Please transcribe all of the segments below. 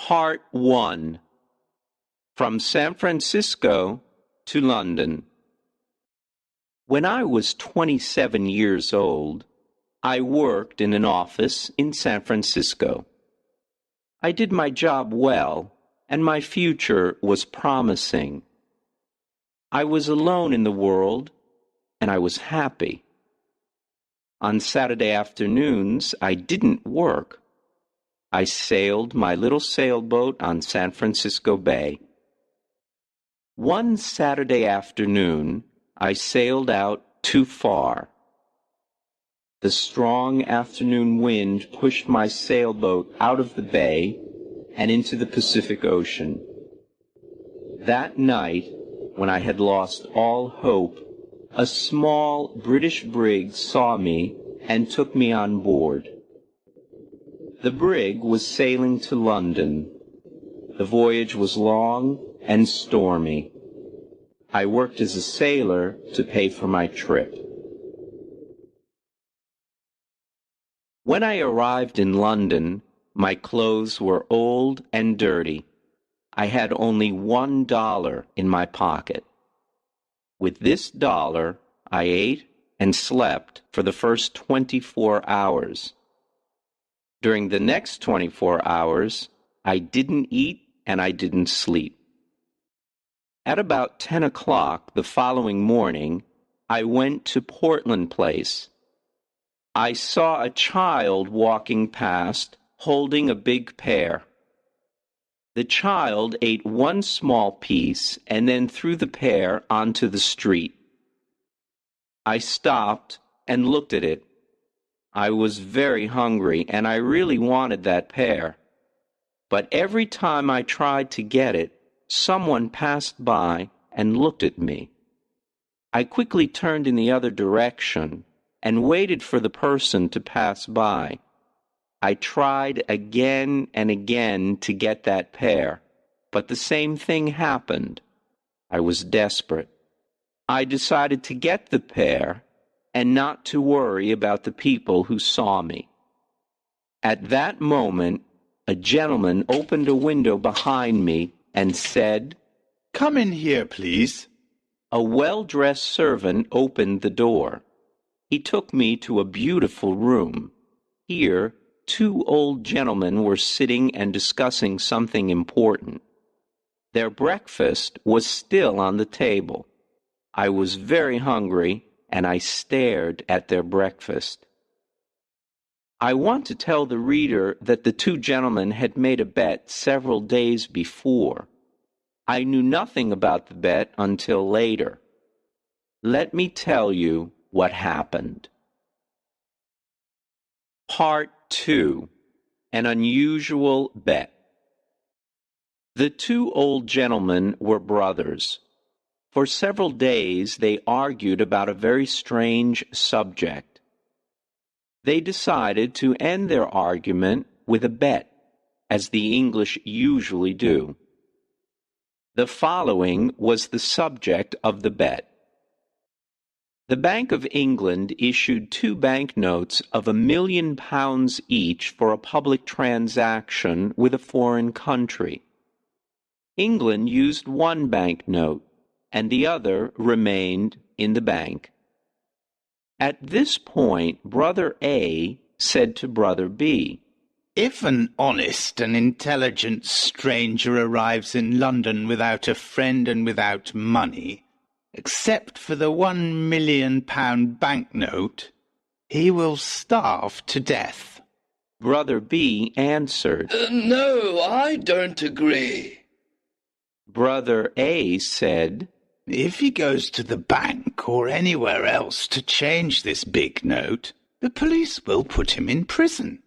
Part 1. From San Francisco to London. When I was 27 years old, I worked in an office in San Francisco. I did my job well, and my future was promising. I was alone in the world, and I was happy. On Saturday afternoons, I didn't work. I sailed my little sailboat on San Francisco Bay. One Saturday afternoon, I sailed out too far. The strong afternoon wind pushed my sailboat out of the bay and into the Pacific Ocean. That night, when I had lost all hope, a small British brig saw me and took me on board. The brig was sailing to London. The voyage was long and stormy. I worked as a sailor to pay for my trip. When I arrived in London, my clothes were old and dirty. I had only $1 in my pocket. With this dollar, I ate and slept for the first 24 hours. During the next 24 hours, I didn't eat and I didn't sleep. At about 10 o'clock the following morning, I went to Portland Place. I saw a child walking past, holding a big pear. The child ate one small piece and then threw the pear onto the street. I stopped and looked at it. I was very hungry, and I really wanted that pear. But every time I tried to get it, someone passed by and looked at me. I quickly turned in the other direction and waited for the person to pass by. I tried again and again to get that pear, but the same thing happened. I was desperate. I decided to get the pear and not to worry about the people who saw me. At that moment, a gentleman opened a window behind me and said, "Come in here, please." A well-dressed servant opened the door. He took me to a beautiful room. Here, two old gentlemen were sitting and discussing something important. Their breakfast was still on the table. I was very hungry, and I stared at their breakfast. I want to tell the reader that the two gentlemen had made a bet several days before. I knew nothing about the bet until later. Let me tell you what happened. Part 2. An Unusual Bet. The two old gentlemen were brothers. For several days they argued about a very strange subject. They decided to end their argument with a bet, as the English usually do. The following was the subject of the bet. The Bank of England issued 2 banknotes of £1,000,000 each for a public transaction with a foreign country. England used one banknote, and the other remained in the bank. At this point, Brother A said to Brother B, "If an honest and intelligent stranger arrives in London without a friend and without money, except for the £1,000,000 banknote, he will starve to death." Brother B answered, No, I don't agree. Brother A said, "If he goes to the bank or anywhere else to change this big note, the police will put him in prison.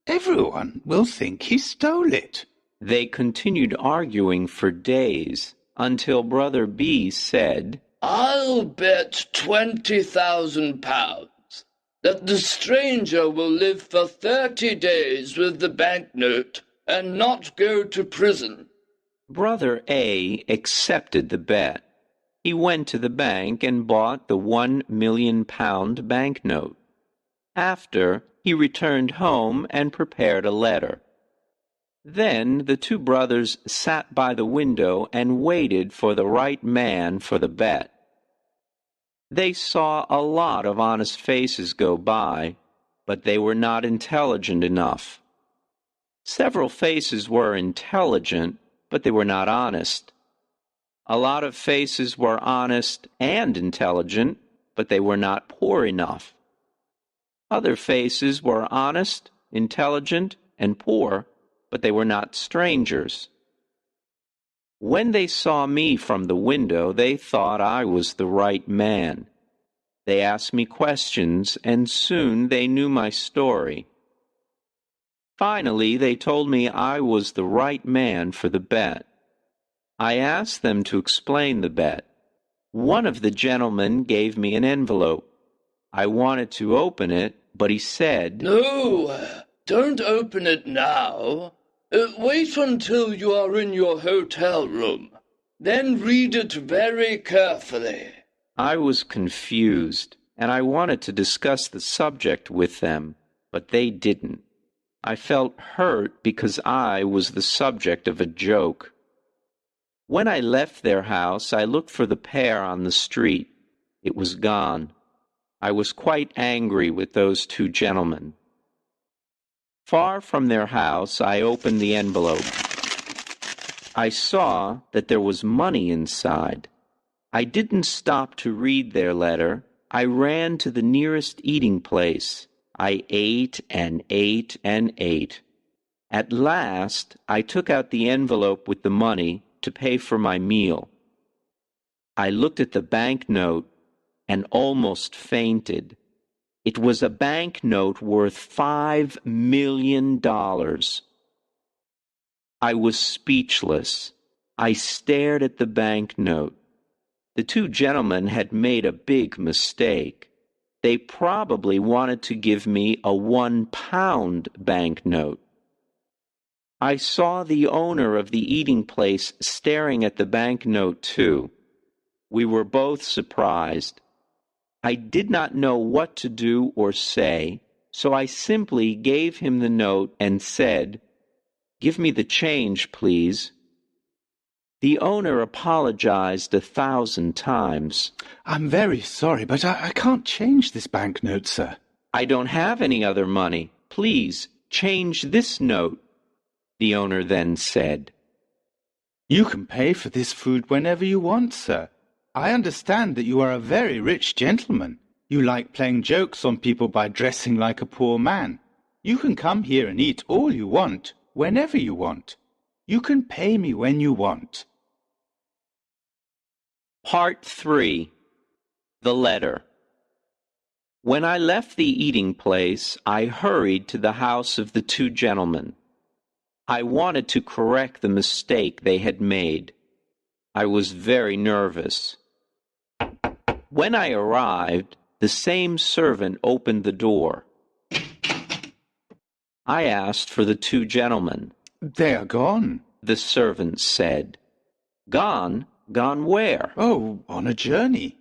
Everyone will think he stole it." They continued arguing for days until Brother B said, I'll bet £20,000 that the stranger will live for 30 days with the banknote and not go to prison. Brother A accepted the bet. He went to the bank and bought the £1,000,000 banknote. After, he returned home and prepared a letter. Then the two brothers sat by the window and waited for the right man for the bet. They saw a lot of honest faces go by, but they were not intelligent enough. Several faces were intelligent, but they were not honest. A lot of faces were honest and intelligent, but they were not poor enough. Other faces were honest, intelligent, and poor, but they were not strangers. When they saw me from the window, they thought I was the right man. They asked me questions, and soon they knew my story. Finally, they told me I was the right man for the bet. I asked them to explain the bet. One of the gentlemen gave me an envelope. I wanted to open it, but he said, "No, don't open it now. Wait until you are in your hotel room. Then read it very carefully." I was confused, and I wanted to discuss the subject with them, but they didn't. I felt hurt because I was the subject of a joke. When I left their house, I looked for the pair on the street. It was gone. I was quite angry with those two gentlemen. Far from their house, I opened the envelope. I saw that there was money inside. I didn't stop to read their letter. I ran to the nearest eating place. I ate and ate and ate. At last, I took out the envelope with the money to pay for my meal. I looked at the banknote and almost fainted. It was a banknote worth $5 million. I was speechless. I stared at the banknote. The two gentlemen had made a big mistake. They probably wanted to give me a 1-pound banknote. I saw the owner of the eating place staring at the banknote too. We were both surprised. I did not know what to do or say, so I simply gave him the note and said, "Give me the change, please." The owner apologized 1,000 times. "I'm very sorry, but I can't change this banknote, sir." "I don't have any other money. Please change this note," the owner then said. "You can pay for this food whenever you want, sir. I understand that you are a very rich gentleman. You like playing jokes on people by dressing like a poor man. You can come here and eat all you want, whenever you want. You can pay me when you want." Part 3. The Letter. When I left the eating place, I hurried to the house of the two gentlemen. I wanted to correct the mistake they had made. I was very nervous. When I arrived, the same servant opened the door. I asked for the two gentlemen. "They are gone." The servant said. "Gone? Gone where?" "Oh, on a journey."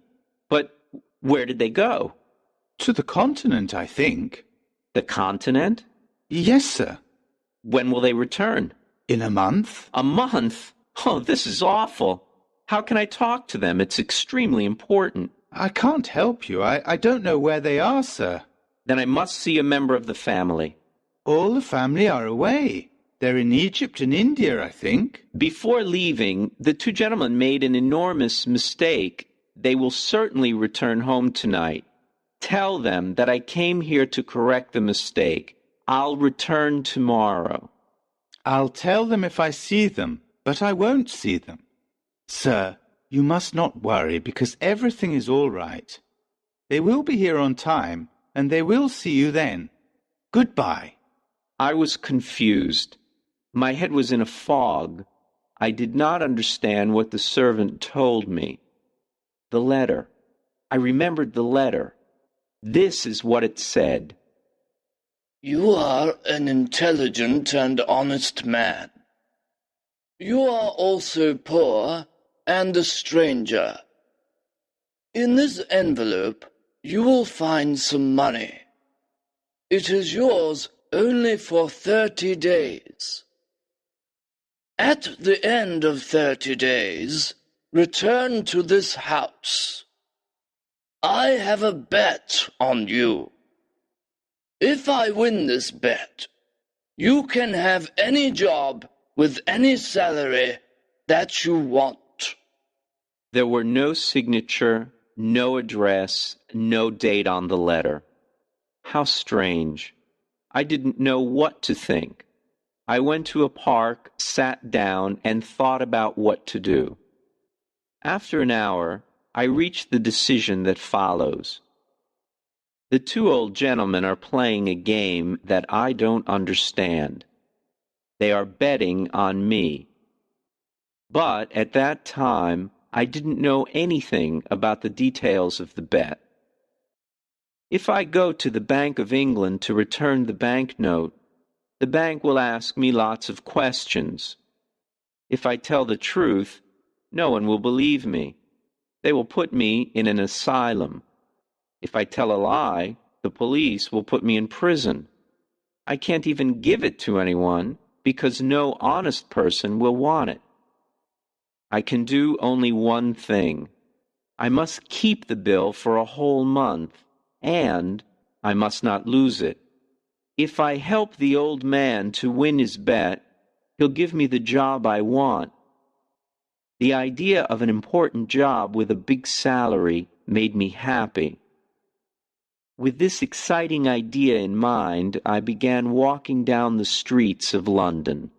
"But where did they go?" "To the continent, I think." "The continent?" "Yes, sir." "When will they return?" "In a month." "A month? Oh, this is awful. How can I talk to them? It's extremely important." "I can't help you. I don't know where they are, sir." "Then I must see a member of the family." "All the family are away. They're in Egypt and India, I think." Before leaving, the two gentlemen made an enormous mistake. They will certainly return home tonight. Tell them that I came here to correct the mistake. I'll return tomorrow." "I'll tell them if I see them, but I won't see them." "Sir, you must not worry, because everything is all right. They will be here on time, and they will see you then. Goodbye." I was confused. My head was in a fog. I did not understand what the servant told me. The letter. I remembered the letter. This is what it said. "You are an intelligent and honest man. You are also poor and a stranger. In this envelope you will find some money. It is yours only for 30 days. At the end of 30 days, return to this house. I have a bet on you. If I win this bet, you can have any job with any salary that you want. There were no signature, no address, no date on the letter. How strange. I didn't know what to think. I went to a park, sat down, and thought about what to do. After an hour, I reached the decision that follows. The two old gentlemen are playing a game that I don't understand. They are betting on me. But at that time, I didn't know anything about the details of the bet. If I go to the Bank of England to return the banknote, the bank will ask me lots of questions. If I tell the truth, no one will believe me. They will put me in an asylum. If I tell a lie, the police will put me in prison. I can't even give it to anyone because no honest person will want it. I can do only one thing. I must keep the bill for a whole month, and I must not lose it. If I help the old man to win his bet, he'll give me the job I want. The idea of an important job with a big salary made me happy. With this exciting idea in mind, I began walking down the streets of London.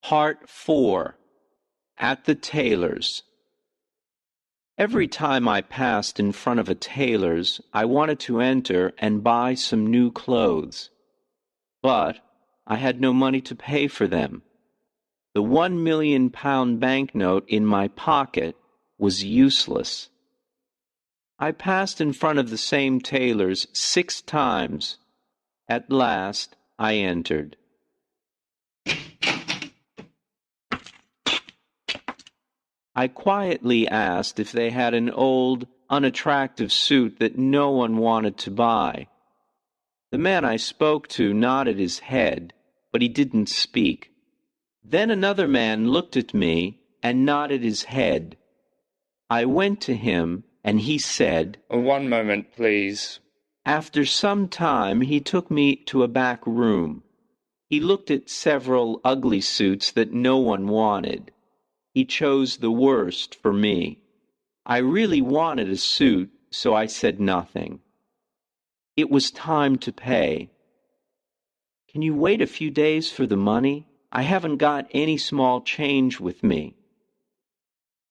Part 4. At the tailor's. Every time I passed in front of a tailor's, I wanted to enter and buy some new clothes. But I had no money to pay for them. The £1 million banknote in my pocket was useless. I passed in front of the same tailor's 6 times. At last, I entered. I quietly asked if they had an old, unattractive suit that no one wanted to buy. The man I spoke to nodded his head, but he didn't speak. Then another man looked at me and nodded his head. I went to him, and he said, "One moment, please." After some time, he took me to a back room. He looked at several ugly suits that no one wanted. He chose the worst for me. I really wanted a suit, so I said nothing. It was time to pay. "Can you wait a few days for the money? I haven't got any small change with me."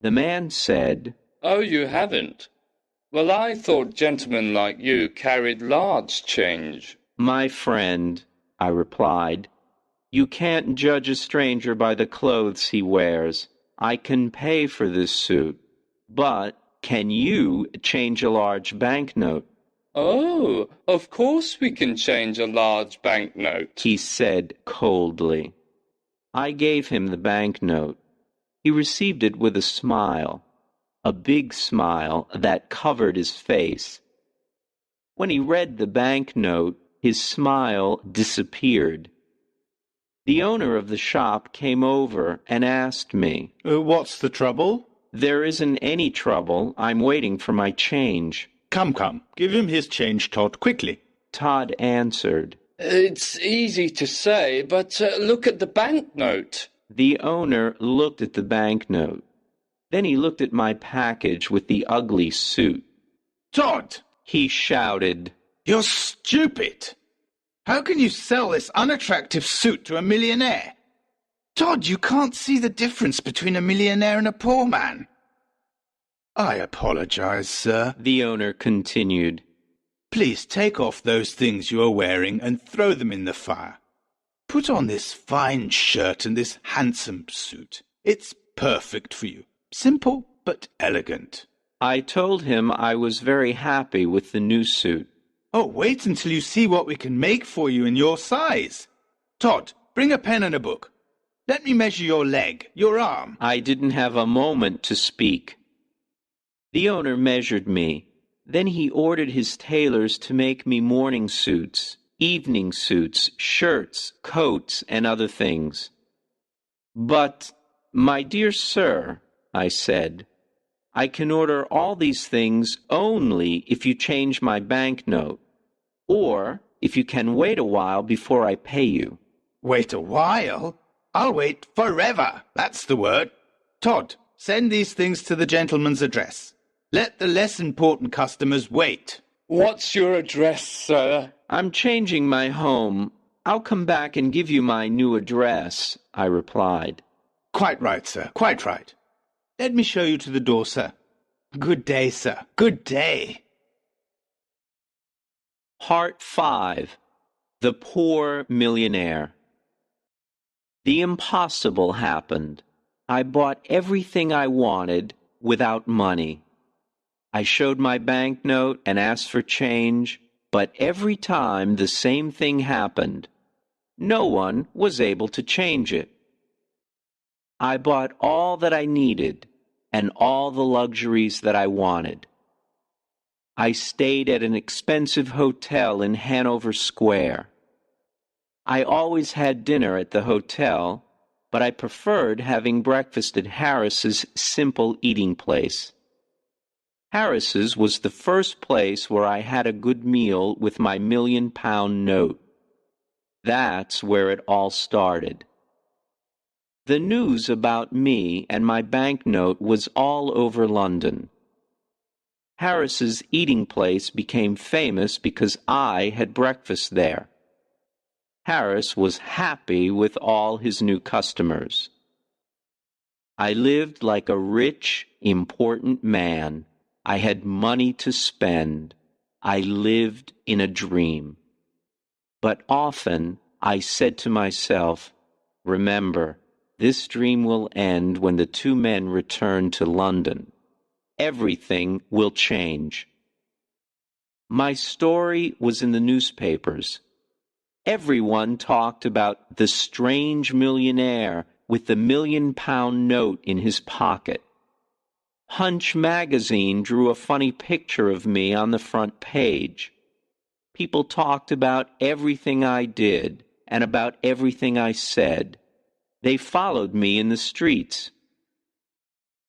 The man said, "Oh, you haven't? Well, I thought gentlemen like you carried large change." "My friend," I replied, "you can't judge a stranger by the clothes he wears. I can pay for this suit, but can you change a large banknote?" "Oh, of course we can change a large banknote," he said coldly. I gave him the banknote. He received it with a smile, a big smile that covered his face. When he read the banknote, his smile disappeared. The owner of the shop came over and asked me, What's the trouble? "There isn't any trouble. I'm waiting for my change." Come, give him his change, Todd, quickly. Todd answered. "It's easy to say, but look at the banknote." The owner looked at the banknote. Then he looked at my package with the ugly suit. Todd! He shouted. You're stupid! How can you sell this unattractive suit to a millionaire? Todd, you can't see the difference between a millionaire and a poor man. I apologize, sir, the owner continued. Please take off those things you are wearing and throw them in the fire. Put on this fine shirt and this handsome suit. It's perfect for you. Simple but elegant. I told him I was very happy with the new suit. Oh, wait until you see what we can make for you in your size. Todd, bring a pen and a book. Let me measure your leg, your arm. I didn't have a moment to speak. The owner measured me. Then he ordered his tailors to make me morning suits. evening suits, shirts, coats, and other things. But, my dear sir, I said, I can order all these things only if you change my banknote, or if you can wait a while before I pay you. Wait a while? I'll wait forever. That's the word. Todd, send these things to the gentleman's address. Let the less important customers wait. What's your address, sir? I'm changing my home. I'll come back and give you my new address, I replied. Quite right, sir. Quite right. Let me show you to the door, sir. Good day, sir. Good day. Part 5. The Poor Millionaire. The impossible happened. I bought everything I wanted without money. I showed my banknote and asked for change, but every time the same thing happened. No one was able to change it. I bought all that I needed and all the luxuries that I wanted. I stayed at an expensive hotel in Hanover Square. I always had dinner at the hotel, but I preferred having breakfast at Harris's simple eating place. Harris's was the first place where I had a good meal with my £1,000,000 note. That's where it all started. The news about me and my banknote was all over London. Harris's eating place became famous because I had breakfast there. Harris was happy with all his new customers. I lived like a rich, important man. I had money to spend. I lived in a dream. But often I said to myself, remember, this dream will end when the two men return to London. Everything will change. My story was in the newspapers. Everyone talked about the strange millionaire with the £1,000,000 note in his pocket. Punch magazine drew a funny picture of me on the front page. People talked about everything I did and about everything I said. They followed me in the streets.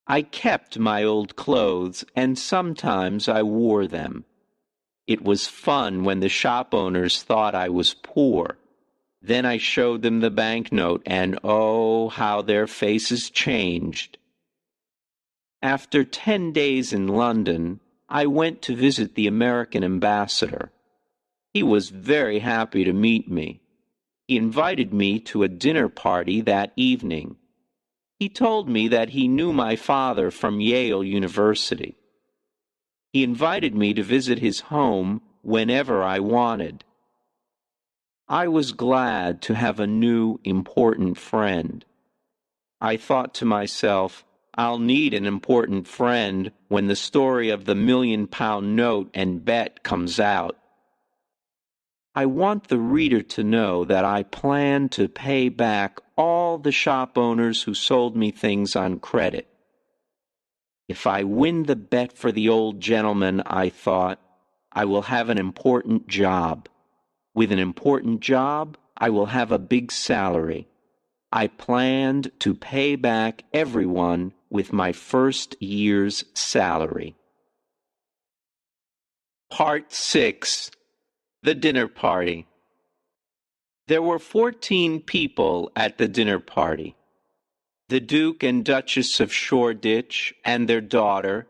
I kept my old clothes, and sometimes I wore them. It was fun when the shop owners thought I was poor. Then I showed them the banknote, and oh, how their faces changed. After 10 days in London, I went to visit the American ambassador. He was very happy to meet me. He invited me to a dinner party that evening. He told me that he knew my father from Yale University. He invited me to visit his home whenever I wanted. I was glad to have a new, important friend. I thought to myself, I'll need an important friend when the story of the £1,000,000 note and bet comes out. I want the reader to know that I plan to pay back all the shop owners who sold me things on credit. If I win the bet for the old gentleman, I thought, I will have an important job. With an important job, I will have a big salary. I planned to pay back everyone with my first year's salary. Part 6. The Dinner Party. There were 14 people at the dinner party. The Duke and Duchess of Shoreditch and their daughter,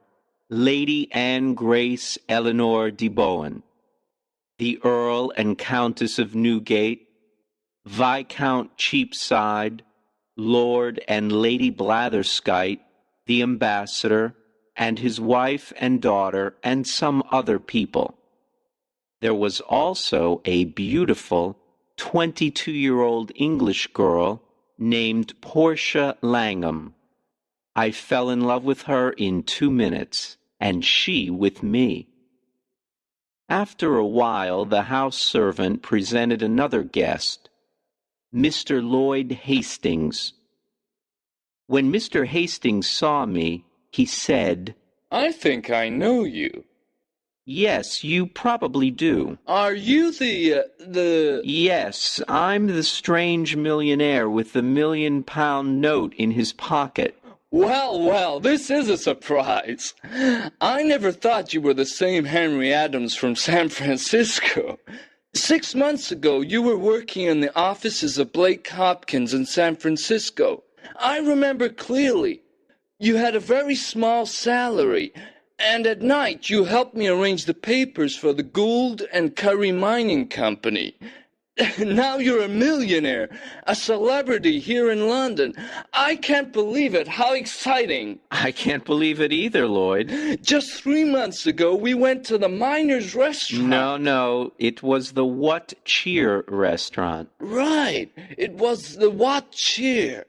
Lady Anne Grace Eleanor de Bohun, the Earl and Countess of Newgate, Viscount Cheapside, Lord and Lady Blatherskite, the ambassador, and his wife and daughter, and some other people. There was also a beautiful 22-year-old English girl named Portia Langham. I fell in love with her in 2 minutes, and she with me. After a while, the house servant presented another guest, Mr. Lloyd Hastings. When Mr. Hastings saw me, he said, I think I know you. Yes, you probably do. Are you the... Yes, I'm the strange millionaire with the £1,000,000 note in his pocket. Well, this is a surprise. I never thought you were the same Henry Adams from San Francisco. 6 months ago, you were working in the offices of Blake Hopkins in San Francisco. I remember clearly. You had a very small salary, and at night you helped me arrange the papers for the Gould and Curry Mining Company. Now you're a millionaire, a celebrity here in London. I can't believe it. How exciting. I can't believe it either, Lloyd. Just 3 months ago, we went to the Miners Restaurant. No, it was the What Cheer restaurant. Right. It was the What Cheer.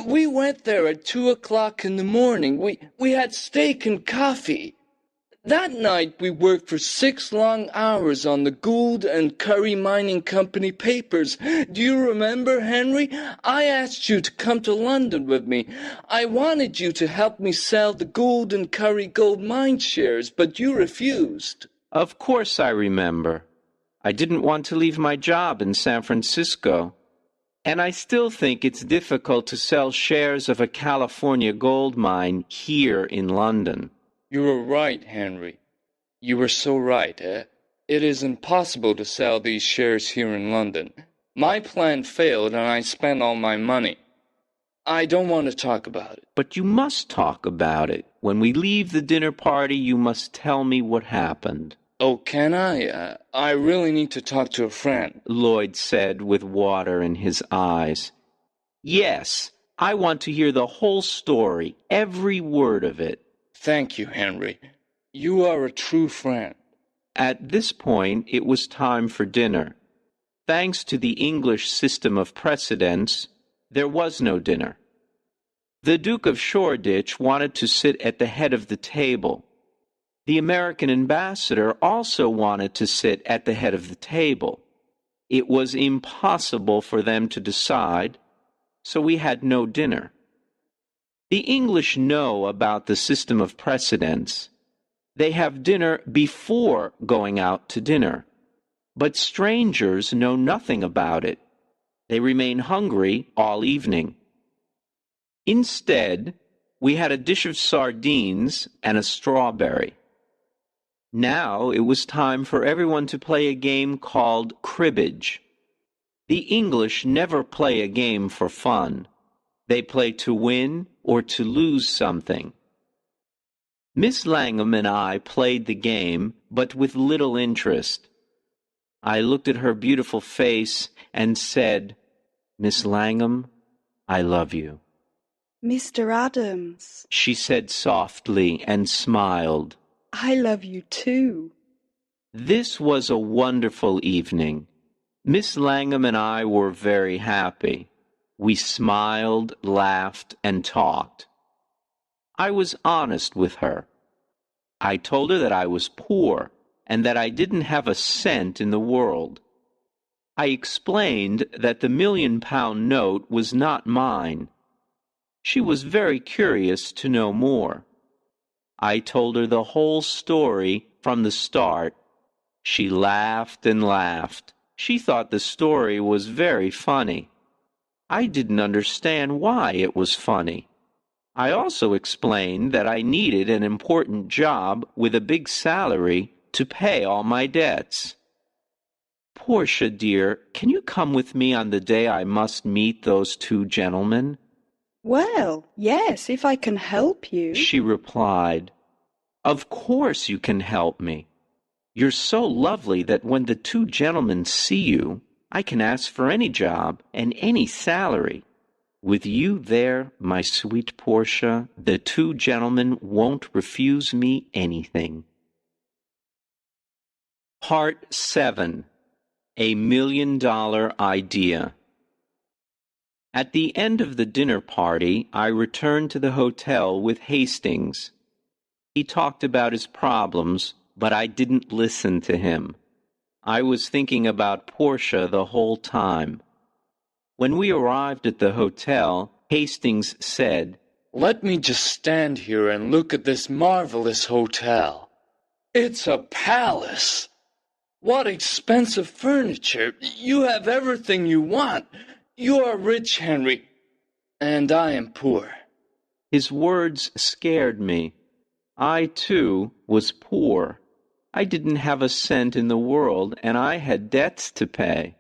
We went there at 2 o'clock in the morning. We had steak and coffee. That night we worked for 6 long hours on the Gould and Curry Mining Company papers. Do you remember, Henry? I asked you to come to London with me. I wanted you to help me sell the Gould and Curry gold mine shares, but you refused. Of course I remember. I didn't want to leave my job in San Francisco. And I still think it's difficult to sell shares of a California gold mine here in London. You were right, Henry. You were so right. It is impossible to sell these shares here in London. My plan failed and I spent all my money. I don't want to talk about it. But you must talk about it. When we leave the dinner party, you must tell me what happened. Oh, can I? I really need to talk to a friend, Lloyd said with water in his eyes. Yes, I want to hear the whole story, every word of it. Thank you, Henry. You are a true friend. At this point, it was time for dinner. Thanks to the English system of precedence, there was no dinner. The Duke of Shoreditch wanted to sit at the head of the table. The American ambassador also wanted to sit at the head of the table. It was impossible for them to decide, so we had no dinner. The English know about the system of precedence. They have dinner before going out to dinner. But strangers know nothing about it. They remain hungry all evening. Instead, we had a dish of sardines and a strawberry. Now it was time for everyone to play a game called cribbage. The English never play a game for fun. They play to win or to lose something. Miss Langham and I played the game, but with little interest. I looked at her beautiful face and said, "Miss Langham, I love you." "Mr. Adams," she said softly and smiled. "I love you too." This was a wonderful evening. Miss Langham and I were very happy. We smiled, laughed, and talked. I was honest with her. I told her that I was poor and that I didn't have a cent in the world. I explained that the £1,000,000 note was not mine. She was very curious to know more. I told her the whole story from the start. She laughed and laughed. She thought the story was very funny. I didn't understand why it was funny. I also explained that I needed an important job with a big salary to pay all my debts. "Portia, dear, can you come with me on the day I must meet those 2 gentlemen?" "Well, yes, if I can help you," she replied. "Of course you can help me. You're so lovely that when the 2 gentlemen see you, I can ask for any job and any salary. With you there, my sweet Portia, the 2 gentlemen won't refuse me anything." Part 7. A $1,000,000 Idea. At the end of the dinner party, I returned to the hotel with Hastings. He talked about his problems, but I didn't listen to him. I was thinking about Portia the whole time. When we arrived at the hotel, Hastings said, "Let me just stand here and look at this marvelous hotel. It's a palace. What expensive furniture. You have everything you want. You are rich, Henry, and I am poor. His words scared me. I, too, was poor. I didn't have a cent in the world, and I had debts to pay.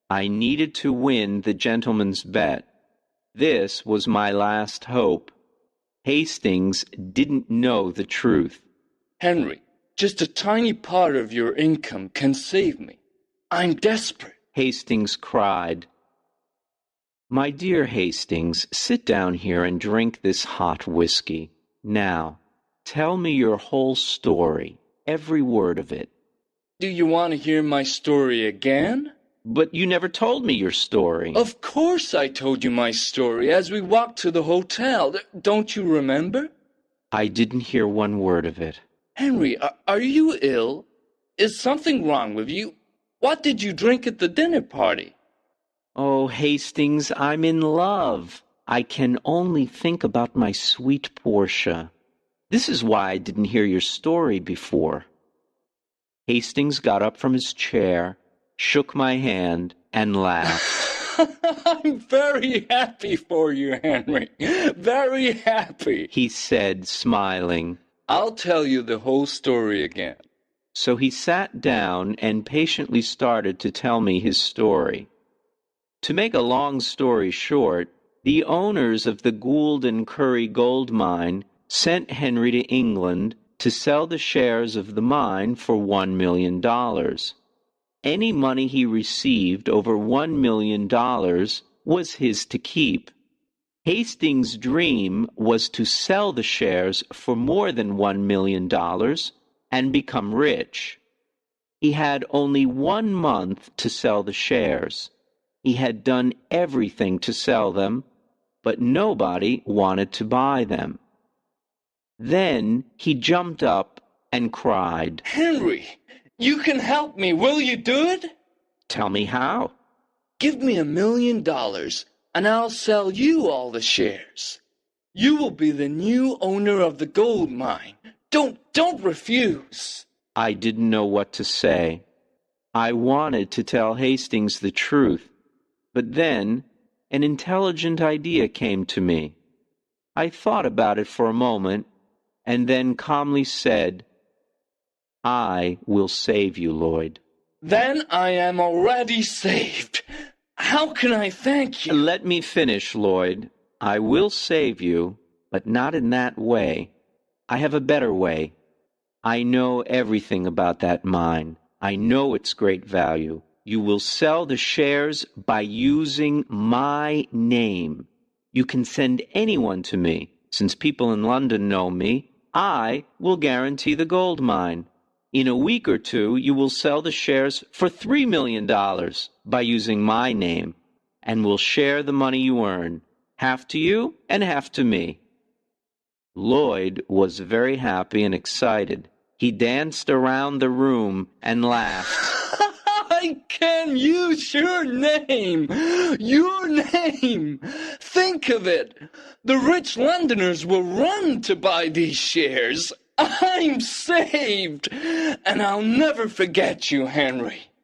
I needed to win the gentleman's bet. This was my last hope. Hastings didn't know the truth. Henry, just a tiny part of your income can save me. I'm desperate. Hastings cried. My dear Hastings, sit down here and drink this hot whiskey. Now, tell me your whole story, every word of it. Do you want to hear my story again? But you never told me your story. Of course I told you my story as we walked to the hotel. Don't you remember? I didn't hear one word of it. Henry, are you ill? Is something wrong with you? What did you drink at the dinner party? Oh, Hastings, I'm in love. I can only think about my sweet Portia. This is why I didn't hear your story before. Hastings got up from his chair, shook my hand, and laughed. I'm very happy for you, Henry. Very happy, he said, smiling. I'll tell you the whole story again. So he sat down and patiently started to tell me his story. To make a long story short, the owners of the Gould and Curry gold mine sent Henry to England to sell the shares of the mine for $1 million. Any money he received over $1 million was his to keep. Hastings' dream was to sell the shares for more than $1 million and become rich. He had only 1 month to sell the shares. He had done everything to sell them, but nobody wanted to buy them. Then he jumped up and cried, Henry, you can help me. Will you do it? Tell me how. Give me $1 million, and I'll sell you all the shares. You will be the new owner of the gold mine. Don't refuse. I didn't know what to say. I wanted to tell Hastings the truth, but then an intelligent idea came to me. I thought about it for a moment, and then calmly said, I will save you, Lloyd. Then I am already saved. How can I thank you? Let me finish, Lloyd. I will save you, but not in that way. I have a better way. I know everything about that mine. I know its great value. You will sell the shares by using my name. You can send anyone to me. Since people in London know me, I will guarantee the gold mine. In a week or two, you will sell the shares for $3 million by using my name, and will share the money you earn, half to you and half to me. Lloyd was very happy and excited. He danced around the room and laughed. I can use your name! Your name! Think of it! The rich Londoners will run to buy these shares. I'm saved! And I'll never forget you, Henry.